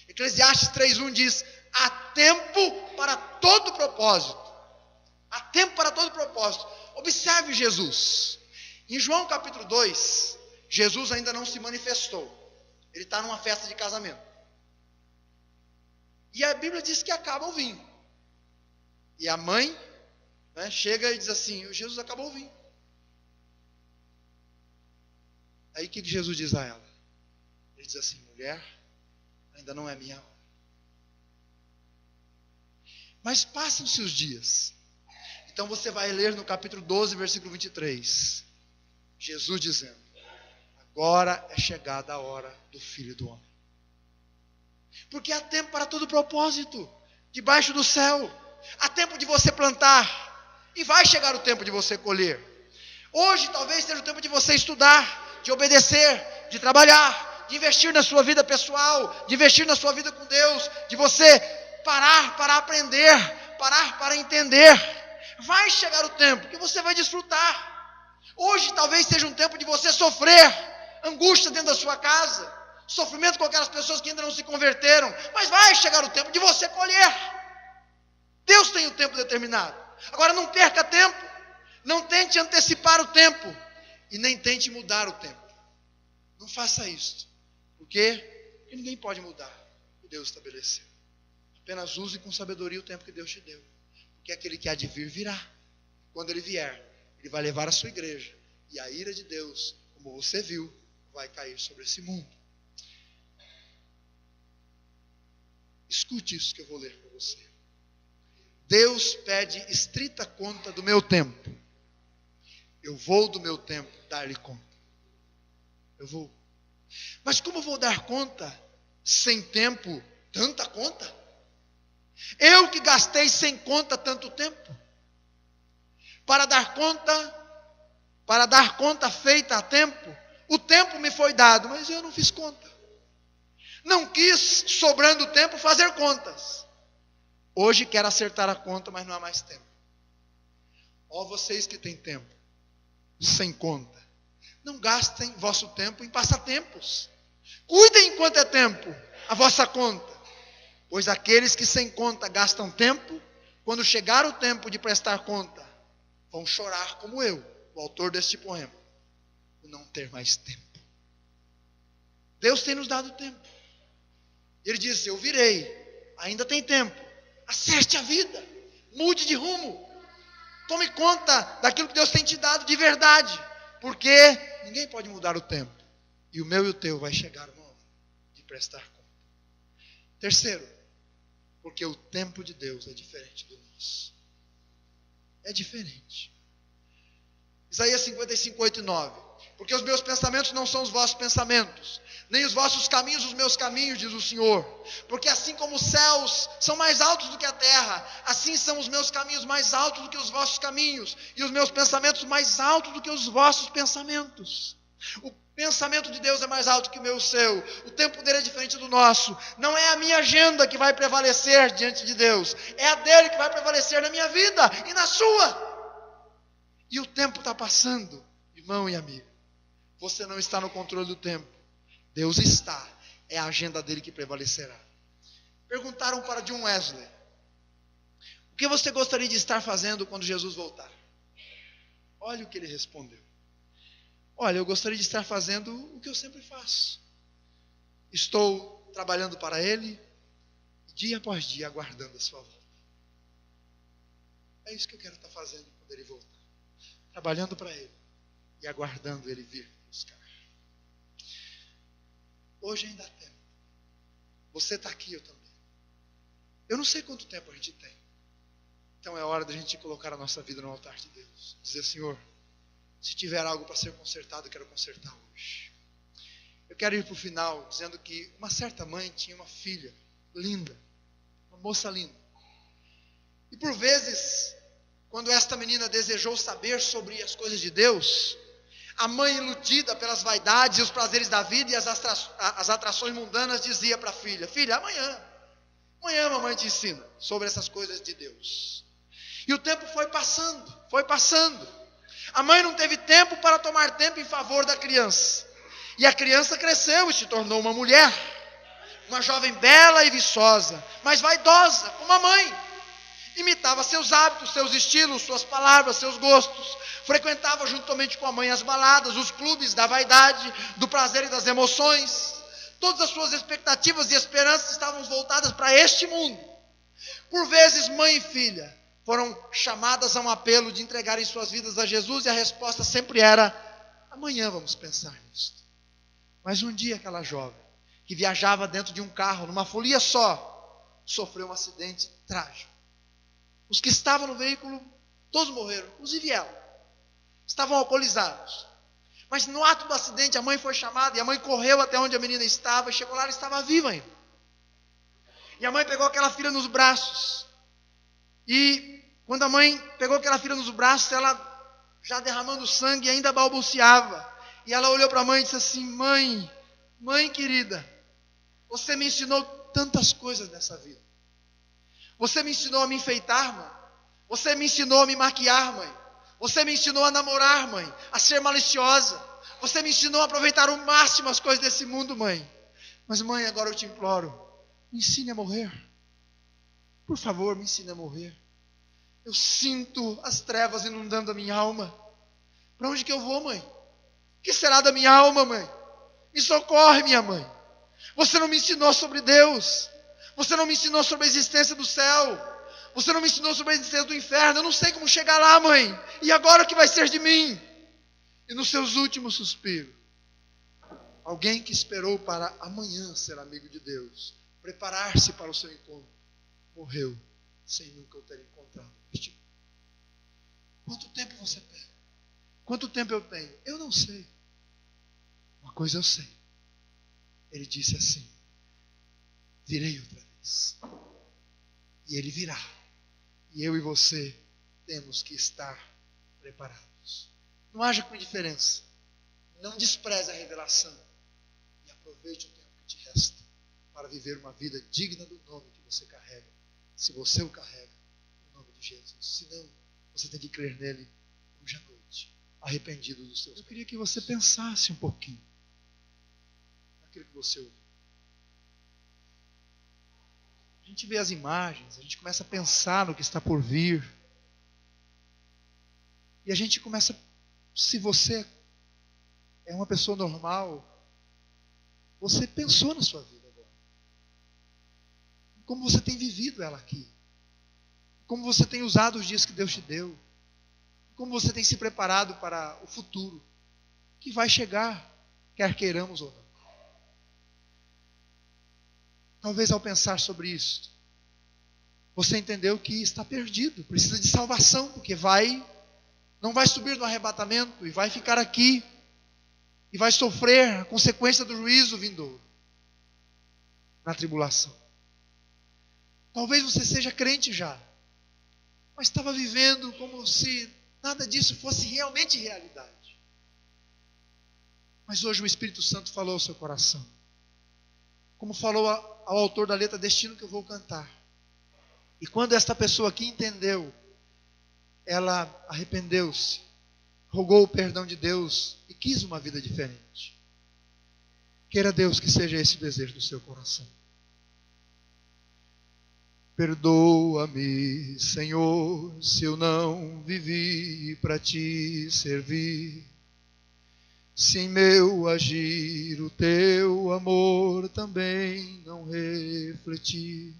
Eclesiastes 3:1 diz: há tempo para todo propósito. Há tempo para todo propósito. Observe Jesus. Em João capítulo 2, Jesus ainda não se manifestou. Ele está numa festa de casamento. E a Bíblia diz que acaba o vinho. E a mãe, chega e diz assim: Jesus acabou o vinho. Aí o que Jesus diz a ela? Ele diz assim: mulher, ainda não é minha hora. Mas passam-se os dias. Então você vai ler no capítulo 12, versículo 23. Jesus dizendo: agora é chegada a hora do Filho do Homem. Porque há tempo para todo propósito, debaixo do céu. Há tempo de você plantar, e vai chegar o tempo de você colher. Hoje talvez seja o tempo de você estudar, de obedecer, de trabalhar, de investir na sua vida pessoal, de investir na sua vida com Deus, de você parar para aprender, parar para entender. Vai chegar o tempo que você vai desfrutar. Hoje talvez seja um tempo de você sofrer angústia dentro da sua casa, sofrimento com aquelas pessoas que ainda não se converteram, mas vai chegar o tempo de você colher. Deus tem o tempo determinado. Agora não perca tempo, não tente antecipar o tempo e nem tente mudar o tempo. Não faça isso. Por quê? Porque ninguém pode mudar o que Deus estabeleceu. Apenas use com sabedoria o tempo que Deus te deu, porque aquele que há de vir virá. Quando ele vier, ele vai levar a sua igreja, e a ira de Deus, como você viu, vai cair sobre esse mundo. Escute isso que eu vou ler para você. Deus pede estrita conta do meu tempo. Eu vou do meu tempo dar-lhe conta. Eu vou. Mas como eu vou dar conta sem tempo, tanta conta? Eu que gastei sem conta tanto tempo. Para dar conta feita a tempo, o tempo me foi dado, mas eu não fiz conta. Não quis, sobrando tempo, fazer contas. Hoje quero acertar a conta, mas não há mais tempo. Ó, vocês que têm tempo, sem conta, não gastem vosso tempo em passatempos. Cuidem enquanto é tempo a vossa conta. Pois aqueles que sem conta gastam tempo, quando chegar o tempo de prestar conta, vão chorar como eu, o autor deste poema, por não ter mais tempo. Deus tem nos dado tempo. Ele diz, eu virei, ainda tem tempo. Acerte a vida, mude de rumo. Tome conta daquilo que Deus tem te dado de verdade. Porque ninguém pode mudar o tempo. E o meu e o teu vai chegar uma hora de prestar conta. Terceiro, porque o tempo de Deus é diferente do nosso. É diferente. Isaías 55, 8 e 9. Porque os meus pensamentos não são os vossos pensamentos, nem os vossos caminhos os meus caminhos, diz o Senhor. Porque assim como os céus são mais altos do que a terra, assim são os meus caminhos mais altos do que os vossos caminhos, e os meus pensamentos mais altos do que os vossos pensamentos. O pensamento de Deus é mais alto que o meu e o seu. O tempo dele é diferente do nosso. Não é a minha agenda que vai prevalecer diante de Deus, é a dele que vai prevalecer na minha vida e na sua. E o tempo está passando, irmão e amigo. Você não está no controle do tempo. Deus está. É a agenda dele que prevalecerá. Perguntaram para John Wesley: o que você gostaria de estar fazendo quando Jesus voltar? Olha o que ele respondeu. Olha, eu gostaria de estar fazendo o que eu sempre faço. Estou trabalhando para ele, dia após dia, aguardando a sua volta. É isso que eu quero estar fazendo quando ele voltar. Trabalhando para ele e aguardando ele vir buscar. Hoje ainda há tempo. Você está aqui, eu também. Eu não sei quanto tempo a gente tem. Então é hora da gente colocar a nossa vida no altar de Deus. Dizer, Senhor, se tiver algo para ser consertado, eu quero consertar hoje. Eu quero ir para o final dizendo que uma certa mãe tinha uma filha linda, uma moça linda. E por vezes, quando esta menina desejou saber sobre as coisas de Deus, a mãe, iludida pelas vaidades e os prazeres da vida e as atrações mundanas, dizia para a filha: filha, amanhã a mamãe te ensina sobre essas coisas de Deus. E o tempo foi passando. A mãe não teve tempo para tomar tempo em favor da criança. E a criança cresceu e se tornou uma mulher, uma jovem bela e viçosa, mas vaidosa, como a mãe. Imitava seus hábitos, seus estilos, suas palavras, seus gostos. Frequentava juntamente com a mãe as baladas, os clubes da vaidade, do prazer e das emoções. Todas as suas expectativas e esperanças estavam voltadas para este mundo. Por vezes, mãe e filha foram chamadas a um apelo de entregarem suas vidas a Jesus, e a resposta sempre era: amanhã vamos pensar nisso. Mas um dia aquela jovem, que viajava dentro de um carro, numa folia só, sofreu um acidente trágico. Os que estavam no veículo, todos morreram, inclusive ela. Estavam alcoolizados. Mas no ato do acidente, a mãe foi chamada, e a mãe correu até onde a menina estava, e chegou lá, ela estava viva ainda. E a mãe pegou aquela filha nos braços. E quando a mãe pegou aquela filha nos braços, ela, já derramando sangue, ainda balbuciava. E ela olhou para a mãe e disse assim: mãe querida, você me ensinou tantas coisas nessa vida. Você me ensinou a me enfeitar, mãe. Você me ensinou a me maquiar, mãe. Você me ensinou a namorar, mãe, a ser maliciosa. Você me ensinou a aproveitar ao máximo as coisas desse mundo, mãe. Mas, mãe, agora eu te imploro, me ensine a morrer. Por favor, me ensine a morrer. Eu sinto as trevas inundando a minha alma. Para onde que eu vou, mãe? O que será da minha alma, mãe? Me socorre, minha mãe. Você não me ensinou sobre Deus. Você não me ensinou sobre a existência do céu. Você não me ensinou sobre a existência do inferno. Eu não sei como chegar lá, mãe. E agora o que vai ser de mim? E nos seus últimos suspiros, alguém que esperou para amanhã ser amigo de Deus, preparar-se para o seu encontro, morreu sem nunca o ter encontrado neste mundo. Quanto tempo você tem? Quanto tempo eu tenho? Eu não sei. Uma coisa eu sei. Ele disse assim: virei outra vez. E ele virá. E eu e você temos que estar preparados. Não haja com indiferença. Não despreze a revelação. E aproveite o tempo que te resta para viver uma vida digna do nome que você carrega. Se você o carrega, no nome de Jesus. Se não, você tem que crer nele hoje à noite, arrependido dos seus pecados. Eu queria que você pensasse um pouquinho naquilo que você ouviu. A gente vê as imagens, a gente começa a pensar no que está por vir. E a gente começa, se você é uma pessoa normal, você pensou na sua vida agora. Como você tem vivido ela aqui. Como você tem usado os dias que Deus te deu. Como você tem se preparado para o futuro, que vai chegar, quer queiramos ou não. Talvez ao pensar sobre isso, você entendeu que está perdido, precisa de salvação, porque não vai subir no arrebatamento e vai ficar aqui e vai sofrer a consequência do juízo vindouro na tribulação. Talvez você seja crente já, mas estava vivendo como se nada disso fosse realmente realidade. Mas hoje o Espírito Santo falou ao seu coração, como falou ao autor da letra deste hino que eu vou cantar. E quando esta pessoa aqui entendeu, ela arrependeu-se, rogou o perdão de Deus e quis uma vida diferente. Queira Deus que seja esse o desejo do seu coração. Perdoa-me, Senhor, se eu não vivi para te servir. Se em meu agir o teu amor também não refletir.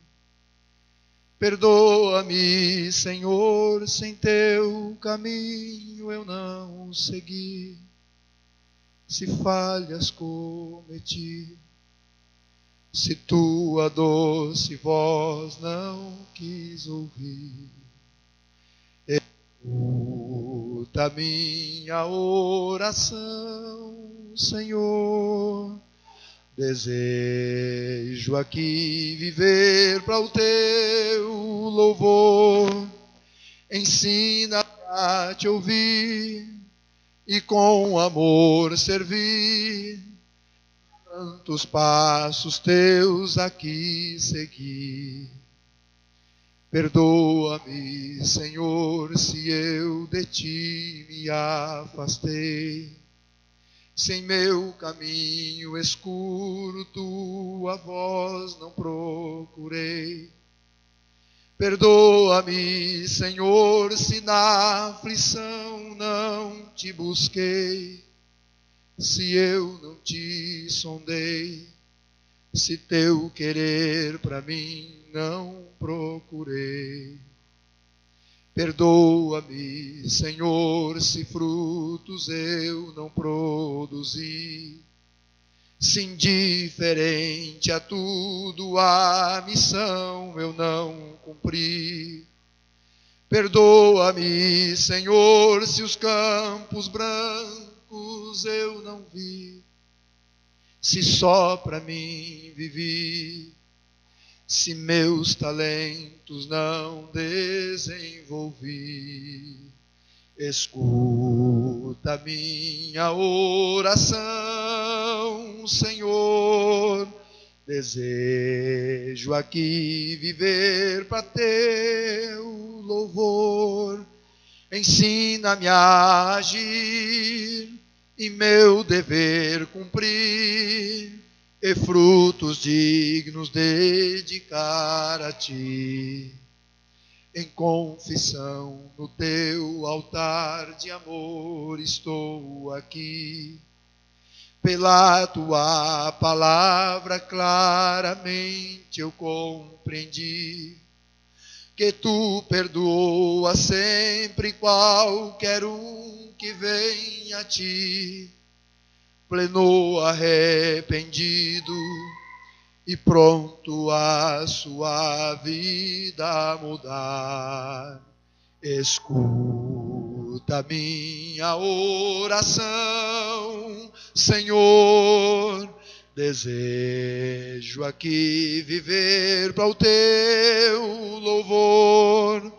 Perdoa-me, Senhor, sem teu caminho eu não segui. Se falhas cometi, se tua doce voz não quis ouvir. Escuta minha oração, Senhor. Desejo aqui viver para o teu louvor. Ensina a te ouvir e com amor servir. Tantos passos teus aqui seguir. Perdoa-me, Senhor, se eu de ti me afastei. Se em meu caminho escuro tua voz não procurei. Perdoa-me, Senhor, se na aflição não te busquei. Se eu não te sondei, se teu querer para mim não procurei. Perdoa-me, Senhor, se frutos eu não produzi, se indiferente a tudo a missão eu não cumpri. Perdoa-me, Senhor, se os campos brancos eu não vi, se só para mim vivi. Se meus talentos não desenvolvi. Escuta minha oração, Senhor. Desejo aqui viver para teu louvor. Ensina-me a agir e meu dever cumprir. E frutos dignos dedicar a ti. Em confissão no teu altar de amor estou aqui. Pela tua palavra claramente eu compreendi que tu perdoas sempre qualquer um que vem a ti. Pleno arrependido, e pronto a sua vida mudar. Escuta minha oração, Senhor. Desejo aqui viver para o teu louvor.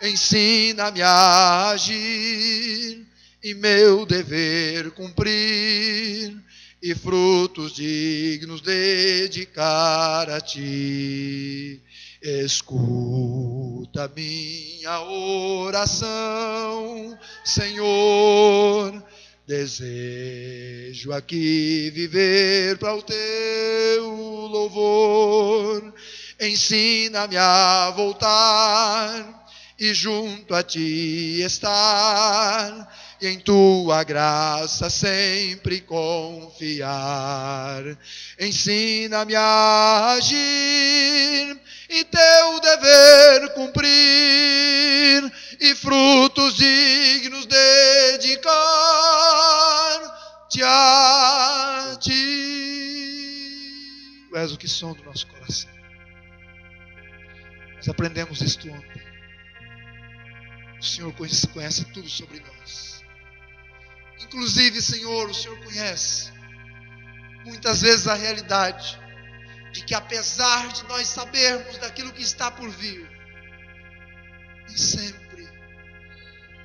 Ensina-me a agir e meu dever cumprir, e frutos dignos dedicar a ti. Escuta minha oração, Senhor. Desejo aqui viver para o teu louvor. Ensina-me a voltar e junto a ti estar, e em tua graça sempre confiar. Ensina-me a agir e teu dever cumprir, e frutos dignos dedicar-te a ti. Tu és o que sonda o nosso coração. Nós aprendemos isto ontem. O Senhor conhece tudo sobre nós. Inclusive, Senhor, o Senhor conhece muitas vezes a realidade de que, apesar de nós sabermos daquilo que está por vir, nem sempre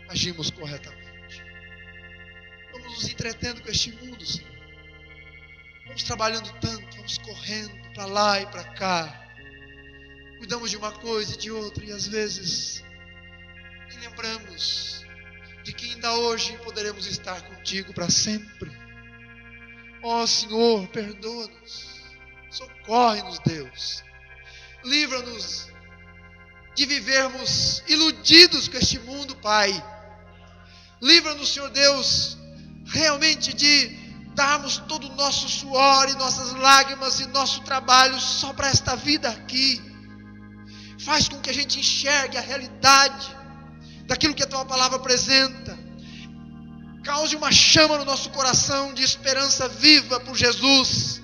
agimos corretamente. Vamos nos entretendo com este mundo, Senhor. Vamos trabalhando tanto, vamos correndo para lá e para cá. Cuidamos de uma coisa e de outra, e às vezes nem lembramos de que ainda hoje poderemos estar contigo para sempre. Ó Senhor, perdoa-nos, socorre-nos, Deus. Livra-nos de vivermos iludidos com este mundo, Pai. Livra-nos, Senhor Deus, realmente de darmos todo o nosso suor e nossas lágrimas e nosso trabalho só para esta vida aqui. Faz com que a gente enxergue a realidade daquilo que a Tua Palavra apresenta. Cause uma chama no nosso coração de esperança viva por Jesus.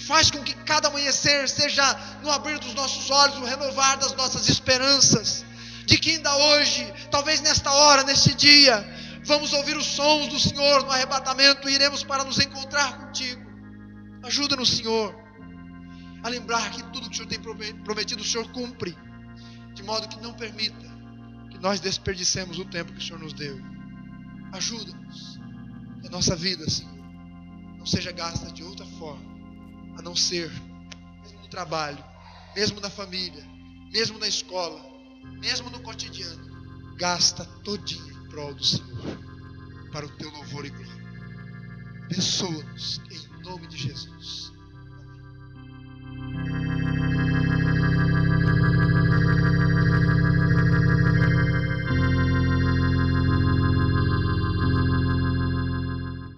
Faz com que cada amanhecer seja no abrir dos nossos olhos, o renovar das nossas esperanças. De que ainda hoje, talvez nesta hora, neste dia, vamos ouvir os sons do Senhor no arrebatamento e iremos para nos encontrar contigo. Ajuda-nos, Senhor, a lembrar que tudo que o Senhor tem prometido, o Senhor cumpre. De modo que não permita que nós desperdicemos o tempo que o Senhor nos deu. Ajuda-nos. Que a nossa vida, Senhor, não seja gasta de outra forma, a não ser, mesmo no trabalho, mesmo na família, mesmo na escola, mesmo no cotidiano, gasta todinho em prol do Senhor, para o teu louvor e glória. Abençoa-nos em nome de Jesus.